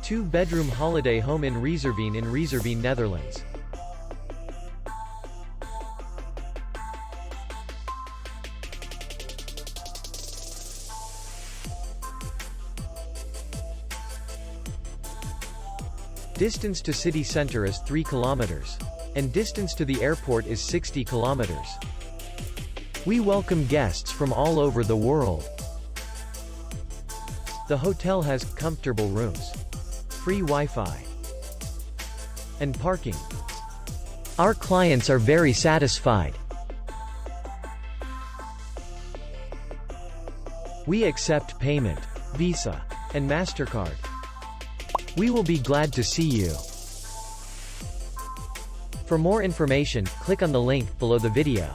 2-bedroom holiday home in Rheezerveen, Netherlands. Distance to city center is 3 kilometers. And distance to the airport is 60 kilometers. We welcome guests from all over the world. The hotel has comfortable rooms, free Wi-Fi, and parking. Our clients are very satisfied. We accept payment, Visa, and MasterCard. We will be glad to see you. For more information, click on the link below the video.